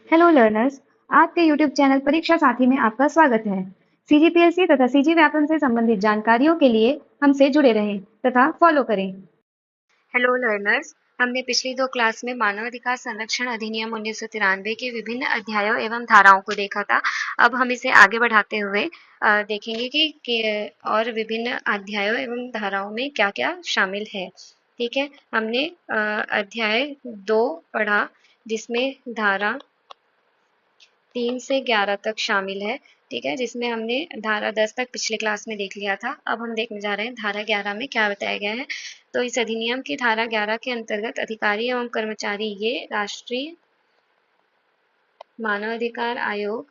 Hello learners. आपके YouTube channel परीक्षा साथी में आपका स्वागत है। सीजीपीएससी तथा सीजी व्यापम से संबंधित जानकारियों के लिए हमसे जुड़े रहें तथा फॉलो करें। हेलो लर्नर्स, हमने पिछली दो क्लास में मानव अधिकार संरक्षण अधिनियम 1993 के विभिन्न अध्यायों एवं धाराओं को देखा था। अब हम इसे आगे बढ़ाते हुए देखेंगे कि और विभिन्न अध्यायों एवं धाराओं में क्या क्या शामिल है। ठीक है, हमने अध्याय 2 पढ़ा जिसमें धारा 3 से 11 तक शामिल है। ठीक है, जिसमें हमने धारा 10 तक पिछले क्लास में देख लिया था। अब हम देखने जा रहे हैं धारा 11 में क्या बताया गया है। तो इस अधिनियम की धारा 11 के अंतर्गत अधिकारी एवं कर्मचारी ये राष्ट्रीय मानवाधिकार आयोग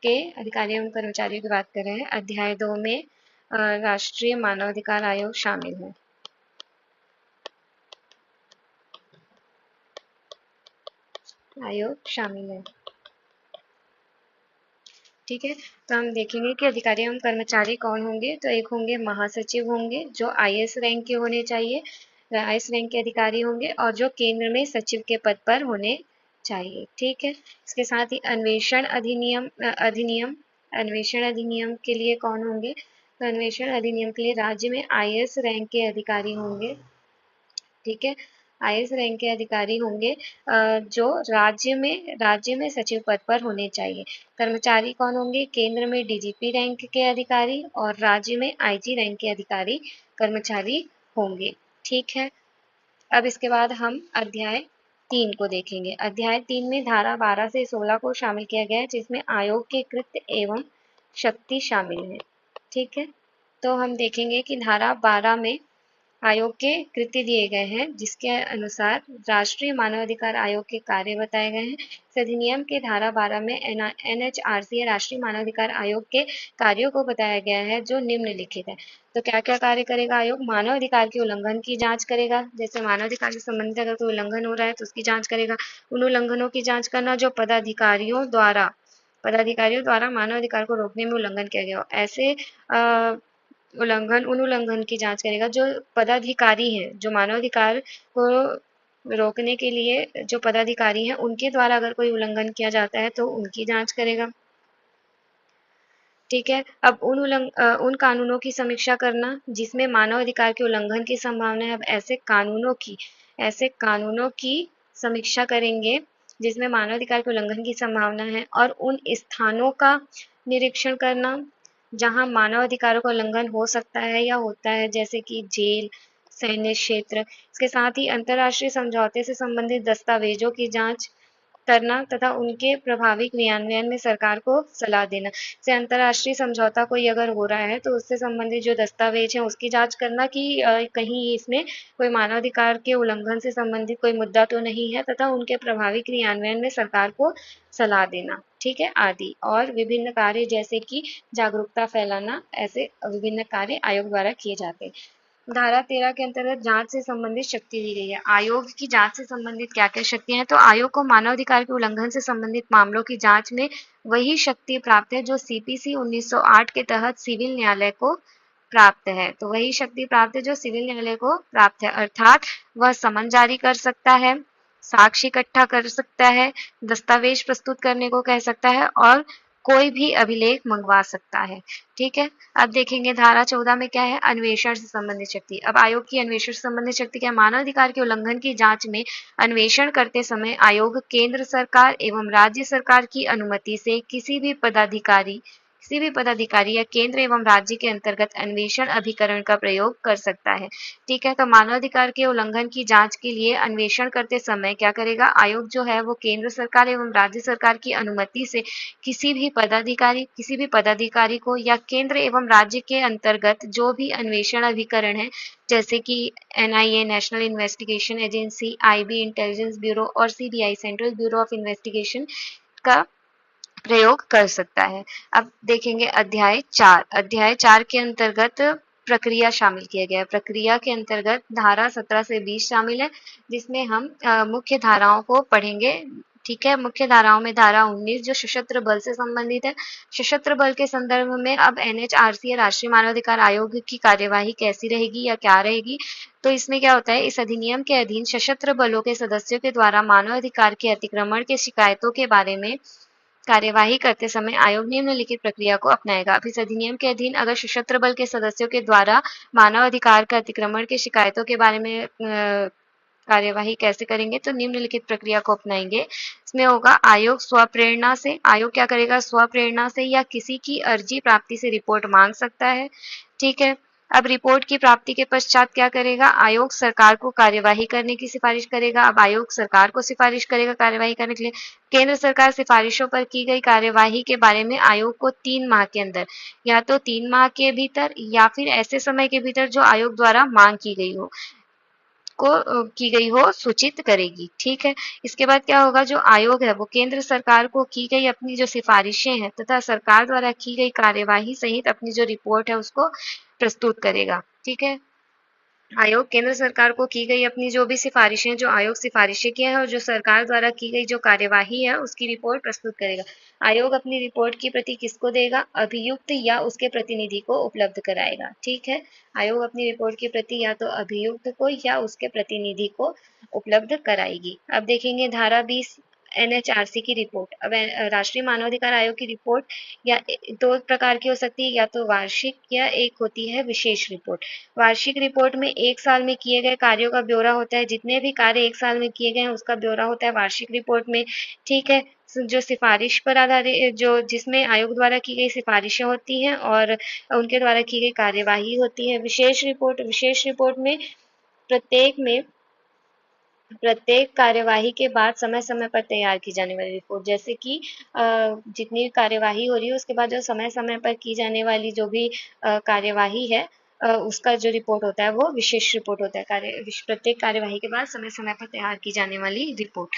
के अधिकारी एवं कर्मचारियों की बात कर रहे हैं। अध्याय 2 में राष्ट्रीय मानवाधिकार आयोग शामिल है। ठीक है, तो हम देखेंगे कि अधिकारी एवं कर्मचारी कौन होंगे। तो एक होंगे महासचिव होंगे जो आईएएस रैंक के होने चाहिए, आईएएस रैंक के अधिकारी होंगे और जो केंद्र में सचिव के पद पर होने चाहिए। ठीक है, इसके साथ ही अन्वेषण अधिनियम के लिए कौन होंगे। तो अन्वेषण अधिनियम के लिए राज्य में आईएएस रैंक के अधिकारी होंगे। ठीक है, आईएएस रैंक के अधिकारी होंगे जो राज्य में सचिव पद पर होने चाहिए। कर्मचारी कौन होंगे, केंद्र में डीजीपी रैंक के अधिकारी और राज्य में आईजी रैंक के अधिकारी कर्मचारी होंगे। ठीक है, अब इसके बाद हम अध्याय 3 को देखेंगे। अध्याय 3 में धारा 12 से 16 को शामिल किया गया है जिसमें आयोग के कृत्य एवं शक्ति शामिल है। ठीक है, तो हम देखेंगे कि धारा 12 में आयोग के कृत्य दिए गए हैं जिसके अनुसार राष्ट्रीय मानवाधिकार आयोग के कार्य बताए गए हैं। इस अधिनियम के धारा 12 में एनएचआरसी राष्ट्रीय मानवाधिकार आयोग के कार्यों को बताया गया है जो निम्नलिखित है। तो क्या क्या कार्य करेगा आयोग। मानव अधिकार के उल्लंघन की जांच करेगा, जैसे मानव अधिकार से संबंधित अगर कोई उल्लंघन हो रहा है तो उसकी जांच करेगा। उन उल्लंघनों की जांच करना जो पदाधिकारियों द्वारा मानव अधिकार को रोकने में उल्लंघन किया गया हो। ऐसे उन उल्लंघन की जांच करेगा जो पदाधिकारी हैं, जो मानवाधिकार को रोकने के लिए जो पदाधिकारी हैं उनके द्वारा अगर कोई उल्लंघन किया जाता है तो उनकी जांच करेगा। ठीक है, अब उन कानूनों की समीक्षा करना जिसमें मानव अधिकार के उल्लंघन की संभावना है। अब ऐसे कानूनों की समीक्षा करेंगे जिसमें मानव अधिकार के उल्लंघन की संभावना है और उन स्थानों का निरीक्षण करना जहां मानव अधिकारों का उल्लंघन हो सकता है या होता है, जैसे कि जेल, सैन्य क्षेत्र। इसके साथ ही अंतर्राष्ट्रीय समझौते से संबंधित दस्तावेजों की जांच करना तथा उनके प्रभावी क्रियान्वयन में सरकार को सलाह देना। जैसे अंतर्राष्ट्रीय समझौता कोई अगर हो रहा है तो उससे संबंधित जो दस्तावेज है उसकी जांच करना कि कहीं इसमें कोई मानवाधिकार के उल्लंघन से संबंधित कोई मुद्दा तो नहीं है तथा उनके प्रभावी क्रियान्वयन में सरकार को सलाह देना। ठीक है, आदि और विभिन्न कार्य जैसे कि जागरूकता फैलाना, ऐसे विभिन्न कार्य आयोग द्वारा किए जाते हैं। धारा 13 के अंतर्गत जांच से संबंधित शक्ति दी गई है। आयोग की जांच से संबंधित क्या क्या शक्तियां हैं। तो आयोग को मानवाधिकार के उल्लंघन से संबंधित मामलों की जांच में वही शक्ति प्राप्त है जो सीपीसी 1908 के तहत सिविल न्यायालय को प्राप्त है। तो वही शक्ति प्राप्त है जो सिविल न्यायालय को प्राप्त है, अर्थात वह समन जारी कर सकता है, साक्ष्य इकट्ठा कर सकता है, दस्तावेज प्रस्तुत करने को कह सकता है और कोई भी अभिलेख मंगवा सकता है। ठीक है, अब देखेंगे धारा 14 में क्या है, अन्वेषण से संबंधित शक्ति। अब आयोग की अन्वेषण से संबंधित शक्ति क्या है। मानव अधिकार के उल्लंघन की जांच में अन्वेषण करते समय आयोग केंद्र सरकार एवं राज्य सरकार की अनुमति से किसी भी पदाधिकारी या केंद्र एवं राज्य के अंतर्गत अन्वेषण अभिकरण का प्रयोग कर सकता है। ठीक है, तो मानवाधिकार के उल्लंघन की जांच के लिए अन्वेषण करते समय क्या करेगा आयोग जो है वो केंद्र सरकार एवं राज्य सरकार की अनुमति से किसी भी पदाधिकारी को या केंद्र एवं राज्य के अंतर्गत जो भी अन्वेषण अभिकरण है, जैसे कि NIA national investigation agency, IB intelligence bureau और CBI central bureau of investigation का प्रयोग कर सकता है। अब देखेंगे अध्याय 4 के अंतर्गत प्रक्रिया शामिल किया गया है। प्रक्रिया के अंतर्गत धारा 17 से 20 शामिल है जिसमें हम मुख्य धाराओं को पढ़ेंगे ठीक है। मुख्य धाराओं में धारा 19 जो सशस्त्र बल से संबंधित है। सशस्त्र बल के संदर्भ में अब एनएचआरसी या राष्ट्रीय मानवाधिकार आयोग की कार्यवाही कैसी रहेगी या क्या रहेगी, तो इसमें क्या होता है, इस अधिनियम के अधीन सशस्त्र बलों के सदस्यों के द्वारा मानवाधिकार के अतिक्रमण के शिकायतों के बारे में कार्यवाही करते समय आयोग निम्नलिखित प्रक्रिया को अपनाएगा। अब इस अधिनियम के अधीन अगर सशस्त्र बल के सदस्यों के द्वारा मानव अधिकार के अतिक्रमण के शिकायतों के बारे में कार्यवाही कैसे करेंगे, तो निम्नलिखित प्रक्रिया को अपनाएंगे। इसमें होगा आयोग स्वप्रेरणा से, आयोग क्या करेगा, स्वप्रेरणा से या किसी की अर्जी प्राप्ति से रिपोर्ट मांग सकता है। ठीक है। अब रिपोर्ट की प्राप्ति के पश्चात क्या करेगा, आयोग सरकार को कार्यवाही करने की सिफारिश करेगा। अब आयोग सरकार को सिफारिश करेगा कार्यवाही करने के लिए। केंद्र सरकार सिफारिशों पर की गई कार्यवाही के बारे में आयोग को 3 माह के अंदर, या तो 3 माह के भीतर या फिर ऐसे समय के भीतर जो आयोग द्वारा मांग की गई हो सूचित करेगी। ठीक है। इसके बाद क्या होगा, जो आयोग है वो केंद्र सरकार को की गई अपनी जो सिफारिशें हैं तथा सरकार द्वारा की गई कार्यवाही सहित अपनी जो रिपोर्ट है उसको प्रस्तुत करेगा। ठीक है। आयोग केंद्र सरकार को की गई अपनी जो भी सिफारिशें, जो आयोग सिफारिशें किया है और जो सरकार द्वारा की गई जो कार्यवाही है उसकी रिपोर्ट प्रस्तुत करेगा। आयोग अपनी रिपोर्ट की प्रति किसको देगा, अभियुक्त या उसके प्रतिनिधि को उपलब्ध कराएगा। ठीक है। आयोग अपनी रिपोर्ट की प्रति या तो अभियुक्त को या उसके प्रतिनिधि को उपलब्ध कराएगी। अब देखेंगे धारा 20 एनएचआरसी की रिपोर्ट। अब राष्ट्रीय मानवाधिकार आयोग की रिपोर्ट या 2 प्रकार की हो सकती है, या तो वार्षिक या एक होती है विशेष रिपोर्ट। वार्षिक रिपोर्ट में 1 साल में किए गए कार्यों का ब्यौरा होता है, जितने भी कार्य 1 साल में किए गए हैं उसका ब्यौरा होता है वार्षिक रिपोर्ट में। ठीक है। जो सिफारिश पर आधारित, जो जिसमें आयोग द्वारा की गई सिफारिशें होती हैं और उनके द्वारा की गई कार्यवाही होती है। विशेष रिपोर्ट में प्रत्येक में प्रत्येक कार्यवाही के बाद समय समय पर तैयार की जाने वाली रिपोर्ट, जैसे कि जितनी कार्यवाही हो रही है उसके बाद जो समय समय पर की जाने वाली जो भी कार्यवाही है, उसका जो रिपोर्ट होता है वो विशेष रिपोर्ट होता है। प्रत्येक कार्यवाही के बाद समय समय पर तैयार की जाने वाली रिपोर्ट।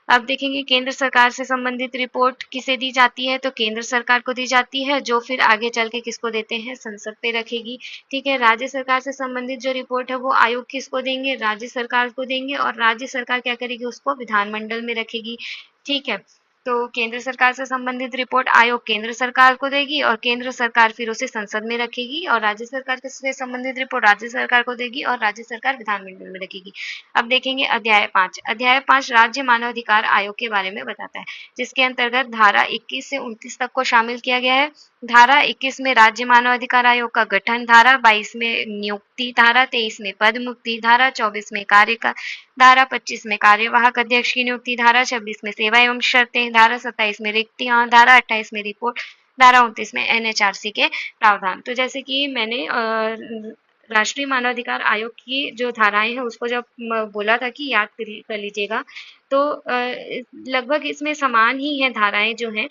अब देखेंगे केंद्र सरकार से संबंधित रिपोर्ट किसे दी जाती है, तो केंद्र सरकार को दी जाती है, जो फिर आगे चल के किसको देते हैं, संसद पे रखेगी। ठीक है। राज्य सरकार से संबंधित जो रिपोर्ट है वो आयोग किसको देंगे, राज्य सरकार को देंगे, और राज्य सरकार क्या करेगी, उसको विधानमंडल में रखेगी। ठीक है। तो केंद्र सरकार से संबंधित रिपोर्ट आयोग केंद्र सरकार को देगी और केंद्र सरकार फिर उसे संसद में रखेगी, और राज्य सरकार से संबंधित रिपोर्ट राज्य सरकार को देगी और राज्य सरकार विधानमंडल में रखेगी। अब देखेंगे अध्याय 5। अध्याय 5 राज्य मानवाधिकार आयोग के बारे में बताता है, जिसके अंतर्गत धारा 21 से 29 तक को शामिल किया गया है। धारा 21 में राज्य मानवाधिकार आयोग का गठन, धारा 22 में नियुक्ति, धारा 23 में पद मुक्ति, धारा 24 में कार्यकाल, धारा 25 में कार्यवाहक अध्यक्ष की नियुक्ति, धारा 26 में सेवा एवं शर्तें, धारा 27 में रिक्तियां, धारा 28 में रिपोर्ट, धारा 29 में एनएचआरसी के प्रावधान। तो जैसे कि मैंने राष्ट्रीय मानवाधिकार आयोग की जो धाराएं हैं उसको जब बोला था कि याद कर लीजिएगा, तो लगभग इसमें समान ही है धाराएं जो हैं।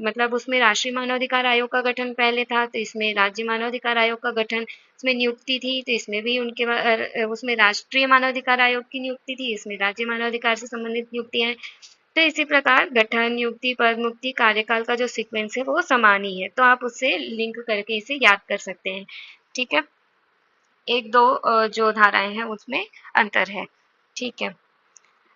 मतलब उसमें राष्ट्रीय मानवाधिकार आयोग का गठन पहले था, तो इसमें राज्य मानवाधिकार आयोग का गठन, इसमें नियुक्ति थी तो इसमें भी उसमें राष्ट्रीय मानवाधिकार आयोग की नियुक्ति थी, इसमें राज्य मानवाधिकार से संबंधित नियुक्तियां हैं। तो इसी प्रकार गठन, नियुक्ति, पद मुक्ति, कार्यकाल का जो सीक्वेंस है वो समान ही है, तो आप उससे लिंक करके इसे याद कर सकते हैं। ठीक है। एक दो जो धाराएं हैं उसमें अंतर है। ठीक है।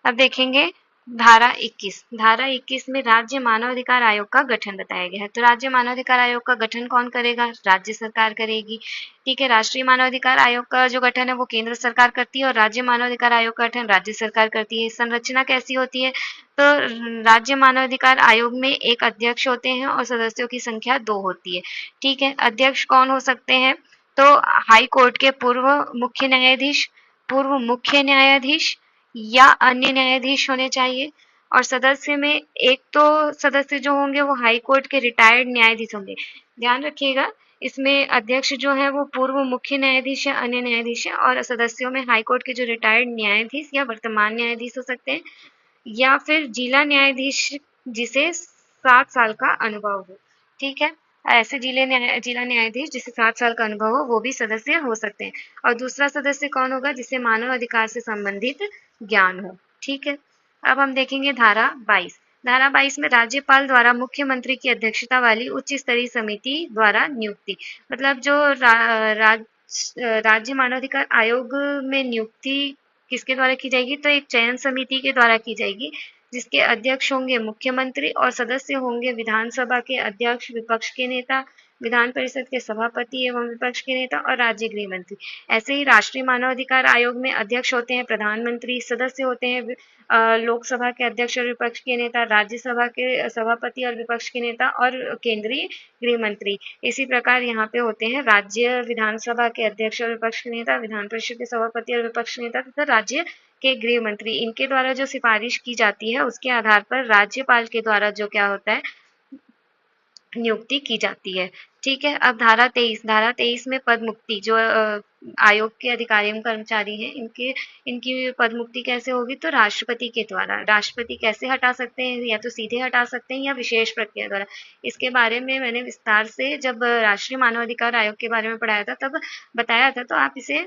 अब देखेंगे धारा 21। धारा 21 में राज्य मानवाधिकार आयोग का गठन बताया गया है। तो राज्य मानवाधिकार आयोग का गठन कौन करेगा, राज्य सरकार करेगी। ठीक है। राष्ट्रीय मानवाधिकार आयोग का जो गठन है वो केंद्र सरकार करती है और राज्य मानवाधिकार आयोग का गठन राज्य सरकार करती है। संरचना कैसी होती है, तो राज्य मानवाधिकार आयोग में एक अध्यक्ष होते हैं और सदस्यों की संख्या 2 होती है। ठीक है। अध्यक्ष कौन हो सकते हैं, तो हाई कोर्ट के पूर्व मुख्य न्यायाधीश या अन्य न्यायाधीश होने चाहिए, और सदस्य में एक तो सदस्य जो होंगे वो हाई कोर्ट के रिटायर्ड न्यायाधीश होंगे। ध्यान रखिएगा, इसमें अध्यक्ष जो है वो पूर्व मुख्य न्यायाधीश या अन्य न्यायाधीश है, और सदस्यों में हाई कोर्ट के जो रिटायर्ड न्यायाधीश या वर्तमान न्यायाधीश हो सकते हैं, या फिर जिला न्यायाधीश जिसे 7 साल का अनुभव हो। ठीक है। ऐसे जिला न्यायाधीश जिसे 7 साल का अनुभव हो वो भी सदस्य हो सकते हैं। और दूसरा सदस्य कौन होगा, जिसे मानव अधिकार से संबंधित ज्ञान हो। ठीक है। अब हम देखेंगे धारा 22। धारा 22 में राज्यपाल द्वारा मुख्यमंत्री की अध्यक्षता वाली उच्च स्तरीय समिति द्वारा नियुक्ति, मतलब जो राज्य मानवाधिकार आयोग में नियुक्ति किसके द्वारा की जाएगी, तो एक चयन समिति के द्वारा की जाएगी, जिसके अध्यक्ष होंगे मुख्यमंत्री और सदस्य होंगे विधानसभा के अध्यक्ष, विपक्ष के नेता, विधान परिषद के सभापति एवं विपक्ष के नेता और राज्य गृह मंत्री। ऐसे ही राष्ट्रीय मानवाधिकार आयोग में अध्यक्ष होते हैं प्रधानमंत्री, सदस्य होते हैं लोकसभा के अध्यक्ष और विपक्ष के नेता, राज्यसभा के सभापति और विपक्ष के नेता और केंद्रीय गृह मंत्री। इसी प्रकार यहाँ पे होते हैं राज्य विधानसभा के अध्यक्ष और विपक्ष के नेता, विधान परिषद के सभापति और विपक्ष के नेता तथा राज्य के गृह मंत्री। इनके द्वारा जो सिफारिश की जाती है उसके आधार पर राज्यपाल के द्वारा जो क्या होता है नियुक्ति की जाती है। ठीक है, अब धारा 23 में पद मुक्ति जो आयोग के अधिकारी एवं कर्मचारी हैं इनकी पद मुक्ति कैसे होगी, तो राष्ट्रपति के द्वारा। राष्ट्रपति कैसे हटा सकते हैं, या तो सीधे हटा सकते हैं या विशेष प्रक्रिया द्वारा। इसके बारे में मैंने विस्तार से जब राष्ट्रीय मानवाधिकार आयोग के बारे में पढ़ाया था तब बताया था, तो आप इसे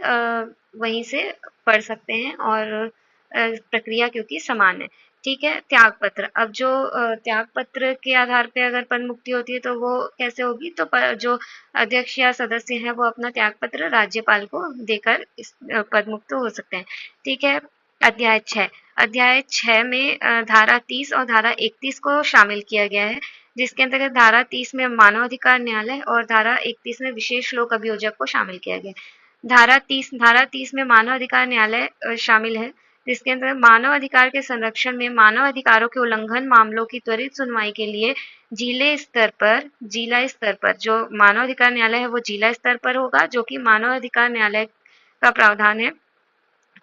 वहीं से पढ़ सकते हैं और प्रक्रिया क्योंकि समान है। ठीक है, त्याग पत्र। अब जो त्याग पत्र के आधार पे अगर पद मुक्ति होती है तो वो कैसे होगी, तो जो अध्यक्ष या सदस्य हैं वो अपना त्याग पत्र राज्यपाल को देकर इस पद मुक्त हो सकते हैं। ठीक है, अध्याय 6 में धारा 30 और धारा 31 को शामिल किया गया है, जिसके अंतर्गत धारा 30 में मानवाधिकार न्यायालय और धारा 31 में विशेष लोक अभियोजक को शामिल किया गया है। धारा 30 में मानवाधिकार न्यायालय शामिल है, जिसके अंदर मानव अधिकार के संरक्षण में मानव अधिकारों के उल्लंघन मामलों की त्वरित सुनवाई के लिए जिला स्तर पर जो मानव अधिकार न्यायालय है वो जिला स्तर पर होगा, जो कि मानव अधिकार न्यायालय का प्रावधान है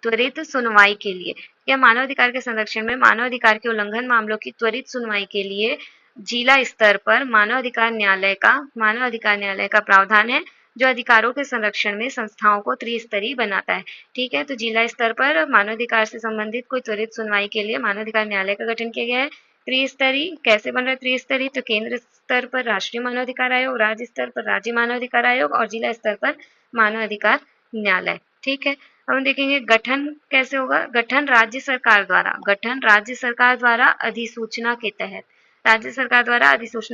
त्वरित सुनवाई के लिए। या मानव अधिकार के संरक्षण में मानव अधिकार के उल्लंघन मामलों की त्वरित सुनवाई के लिए जिला स्तर पर मानव अधिकार न्यायालय का प्रावधान है, जो अधिकारों के संरक्षण में संस्थाओं को त्रिस्तरीय बनाता है। ठीक है, तो जिला स्तर पर मानवाधिकार से संबंधित कोई त्वरित सुनवाई के लिए मानवाधिकार न्यायालय का गठन किया गया है। त्रिस्तरीय कैसे बन रहा है त्रिस्तरीय, तो केंद्र स्तर पर राष्ट्रीय मानवाधिकार आयोग, राज्य स्तर पर राज्य मानवाधिकार आयोग और जिला स्तर पर मानवाधिकार न्यायालय। ठीक है, अब हम देखेंगे गठन कैसे होगा। गठन राज्य सरकार द्वारा अधिसूचना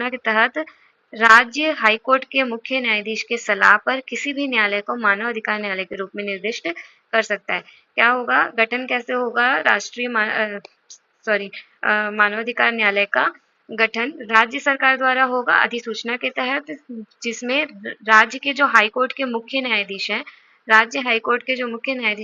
के तहत राज्य हाईकोर्ट के मुख्य न्यायाधीश के सलाह पर किसी भी न्यायालय को मानव अधिकार न्यायालय के रूप में निर्दिष्ट कर सकता है। क्या होगा, गठन कैसे होगा, मानवाधिकार न्यायालय का गठन राज्य सरकार द्वारा होगा अधिसूचना के तहत, जिसमें राज्य के जो हाईकोर्ट के मुख्य न्यायाधीश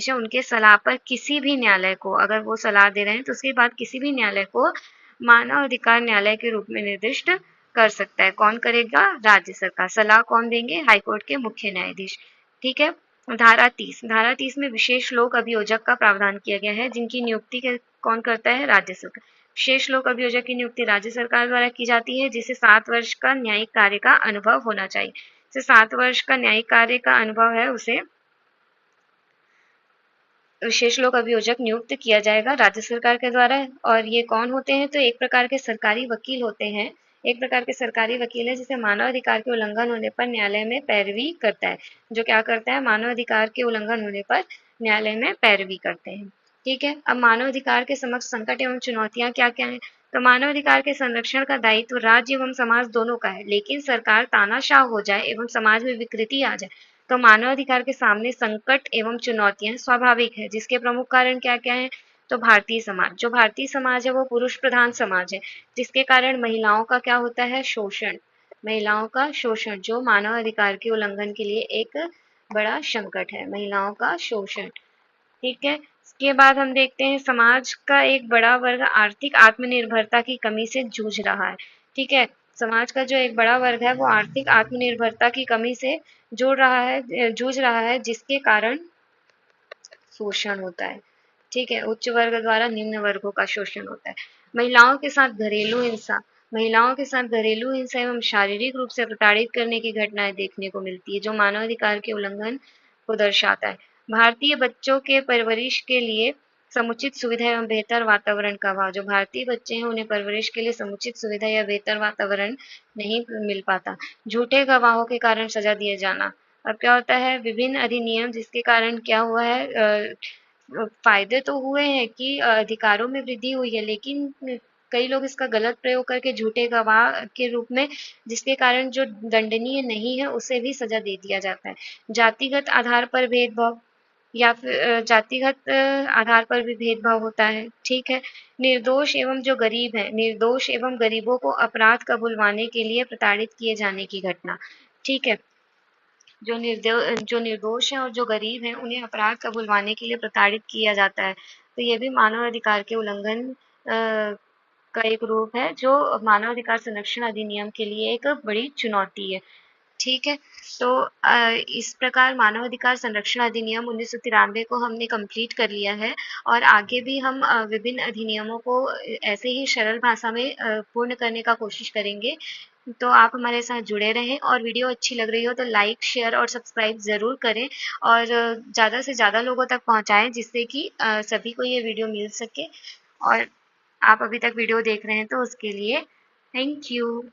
हैं, उनके सलाह पर किसी भी न्यायालय को, अगर वो सलाह दे रहे हैं तो उसके बाद किसी भी न्यायालय को मानव अधिकार न्यायालय के रूप में निर्दिष्ट कर सकता है। कौन करेगा, राज्य सरकार। सलाह कौन देंगे, हाईकोर्ट के मुख्य न्यायाधीश। ठीक है, धारा 30 में विशेष लोक अभियोजक का प्रावधान किया गया है, जिनकी नियुक्ति कौन करता है, राज्य सरकार। विशेष लोक अभियोजक की नियुक्ति राज्य सरकार द्वारा की जाती है, जिसे 7 वर्ष का न्यायिक कार्य का अनुभव होना चाहिए। जिसे 7 वर्ष का न्यायिक कार्य का अनुभव है उसे विशेष लोक अभियोजक नियुक्त किया जाएगा राज्य सरकार के द्वारा। और ये कौन होते हैं, तो एक प्रकार के सरकारी वकील होते हैं। एक प्रकार के सरकारी वकील है जिसे मानव अधिकार के उल्लंघन होने पर न्यायालय में पैरवी करता है। जो क्या करता है, मानव अधिकार के उल्लंघन होने पर न्यायालय में पैरवी करते हैं। ठीक है, अब मानव अधिकार के समक्ष संकट एवं चुनौतियां क्या क्या है, तो मानव अधिकार के संरक्षण का दायित्व राज्य एवं समाज दोनों का है, लेकिन सरकार तानाशाह हो जाए एवं समाज में विकृति आ जाए तो मानव अधिकार के सामने संकट एवं चुनौतियां स्वाभाविक है। जिसके प्रमुख कारण क्या क्या है, तो भारतीय समाज है वो पुरुष प्रधान समाज है, जिसके कारण महिलाओं का क्या होता है, शोषण जो मानव अधिकार के उल्लंघन के लिए एक बड़ा संकट है, महिलाओं का शोषण। ठीक है, इसके बाद हम देखते हैं समाज का एक बड़ा वर्ग आर्थिक आत्मनिर्भरता की कमी से जूझ रहा है। ठीक है, समाज का जो एक बड़ा वर्ग है वो आर्थिक आत्मनिर्भरता की कमी से जूझ रहा है, जिसके कारण शोषण होता है। ठीक है, उच्च वर्ग द्वारा निम्न वर्गों का शोषण होता है। महिलाओं के साथ घरेलू हिंसा एवं शारीरिक रूप से प्रताड़ित करने की घटनाएं देखने को मिलती है, जो मानवाधिकार के उल्लंघन को दर्शाता है। भारतीय बच्चों के परवरिश के लिए समुचित सुविधा एवं बेहतर वातावरण का अभाव, जो भारतीय बच्चे हैं उन्हें परवरिश के लिए समुचित सुविधा या बेहतर वातावरण नहीं मिल पाता। झूठे गवाहों के कारण सजा दिए जाना। अब क्या होता है, विभिन्न अधिनियम जिसके कारण क्या हुआ है, फायदे तो हुए हैं कि अधिकारों में वृद्धि हुई है, लेकिन कई लोग इसका गलत प्रयोग करके झूठे गवाह के रूप में, जिसके कारण जो दंडनीय नहीं है उसे भी सजा दे दिया जाता है। जातिगत आधार पर भेदभाव, या फिर जातिगत आधार पर भी भेदभाव होता है, ठीक है। निर्दोष एवं जो गरीब है, निर्दोष एवं गरीबों को अपराध कबूलवाने के लिए प्रताड़ित किए जाने की घटना, ठीक है। जो निर्दोष हैं और जो गरीब हैं उन्हें अपराध कबूलवाने के लिए प्रताड़ित किया जाता है। तो ये भी मानव अधिकार के उल्लंघन का एक रूप है जो मानव अधिकार संरक्षण अधिनियम के लिए एक बड़ी चुनौती है। ठीक है, तो इस प्रकार मानव अधिकार संरक्षण अधिनियम 1993 को हमने कंप्लीट कर लिया है और आगे भी हम विभिन्न अधिनियमों को ऐसे ही सरल भाषा में पूर्ण करने का कोशिश करेंगे। तो आप हमारे साथ जुड़े रहें और वीडियो अच्छी लग रही हो तो लाइक, शेयर और सब्सक्राइब ज़रूर करें और ज़्यादा से ज़्यादा लोगों तक पहुँचाएँ जिससे कि सभी को ये वीडियो मिल सके। और आप अभी तक वीडियो देख रहे हैं तो उसके लिए थैंक यू।